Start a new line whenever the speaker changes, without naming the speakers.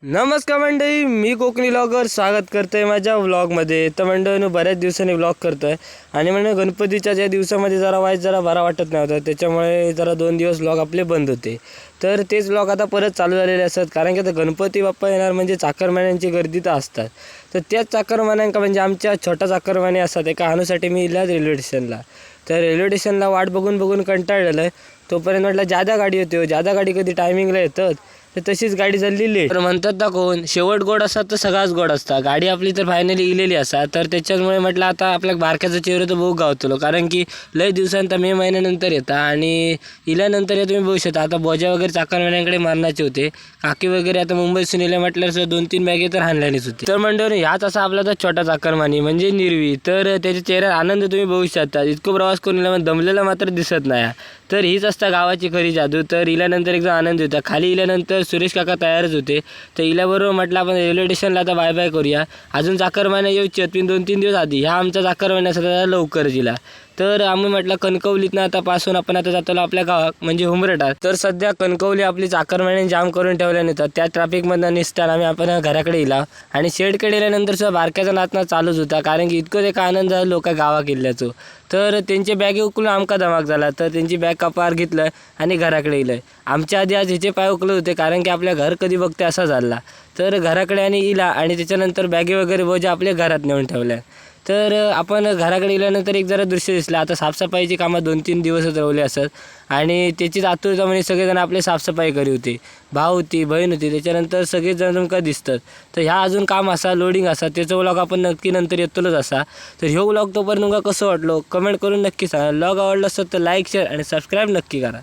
नमस्कार मंडळी, मी कोकणी व्लॉगर स्वागत करतोय माझ्या व्लॉगमध्ये. तर मंडळीनं बऱ्याच दिवसांनी व्लॉग करतोय आणि म्हणजे गणपतीच्या ज्या दिवसामध्ये जरा बरा वाटत नव्हता, त्याच्यामुळे जरा 2 दिवस व्लॉग आपले बंद होते. तर तेच व्लॉग आता परत चालू झालेले असतात, कारण की आता गणपती बाप्पा येणार म्हणजे चाकरमान्यांची गर्दी तर असतात. तर त्याच चाकरमान्यांका म्हणजे आमच्या छोटा चाकरमाने असतात, एका आणूसाठी मी इला रेल्वे स्टेशनला. तर रेल्वे स्टेशनला वाट बघून बघून कंटाळलेलं आहे. तोपर्यंत म्हटलं जादा गाडी होते, जादा गाडी कधी टायमिंगला येतात. तर तशीच गाडी चाललेली. तर म्हणतात ना कोण, शेवट गोड असतात तर सगळाच गोड असता. गाडी आपली तर फायनली इलेली असा. तर त्याच्यामुळे म्हटलं आता आपल्या बारक्याचा चेहरा तर बघू गावतलो, कारण की लय दिवसांत मे महिन्यानंतर येता आणि इल्यानंतर तुम्ही बघू शकता. आता बोजा वगैरे चाकरमान्यांकडे मारण्याचे होते. काकी वगैरे आता मुंबईतून इले म्हटल्यावर 2-3 बॅगे तर हाणल्यानेच होते. तर मंडळी ह्याच असा आपला तर छोटा चाकरमानी म्हणजे निर्वी. तर त्याच्या चेहऱ्यात आनंद तुम्ही बघू शकता. इतकं प्रवास करून इला दमलेला मात्र दिसत नाही. तर हीच असता गावाची खरी जादू. तर इल्यानंतर एकदम आनंद होता. खाली इल्यानंतर सुरेश काका तयारच होते. तर इल्याबरोबर म्हटलं आपण रेल्वे स्टेशनला आता बाय बाय करूया. अजून चाकरमान्या येऊची आहेत, 2-3 दिवस आधी ह्या आमचा चाकरमान्या सध्या लवकर जिला. तर आम्ही म्हटलं कणकवलीतनं आता पासून आपण आता जातो आपल्या गावात म्हणजे हुंबरटात. तर सध्या कणकवली आपली चाकरमान्याने जाम करून ठेवल्या नेतात. त्या ट्रॅफिकमधनं निसताना आम्ही आपण घराकडे येला आणि शेडकडे गेल्यानंतर सुद्धा बारक्याचा नाचना चालूच होता, कारण की इतकं एक आनंद झाला लोक गावा किल्ल्याचो. तर त्यांचे बॅगे उकलून आमका धमाक झाला. तर त्यांची बॅग कपार घेतलं आणि घराकडे येलं. आमच्या आधी आज ह्याचे पाय उकलत होते, कारण की आपल्या घर कधी बघते असा झाला. तर घराकडे आणि इला आणि त्याच्यानंतर बॅगे वगैरे बोजा आपल्या घरात नेऊन ठेवल्या. तर आपण घराकडे गेल्यानंतर एक जरा दृश्य दिसलं. आता साफसफाईची कामं 2-3 दिवसच रवले असत आणि त्याचीच आतुरता म्हणजे सगळेजण आपले साफसफाई करी होते. भाऊ होती, बहीण होती, त्याच्यानंतर सगळेजण तुमका दिसतात. तर ह्या अजून काम असा लोडिंग असा त्याचा व्लॉग आपण नक्की नंतर येतोच असा. तर ह्यो व्लॉग तोपर्यंत तुमका कसं वाटलो कमेंट करून नक्की सांगा. व्लॉग आवडला असेल तर लाईक, शेअर आणि सबस्क्राईब नक्की करा.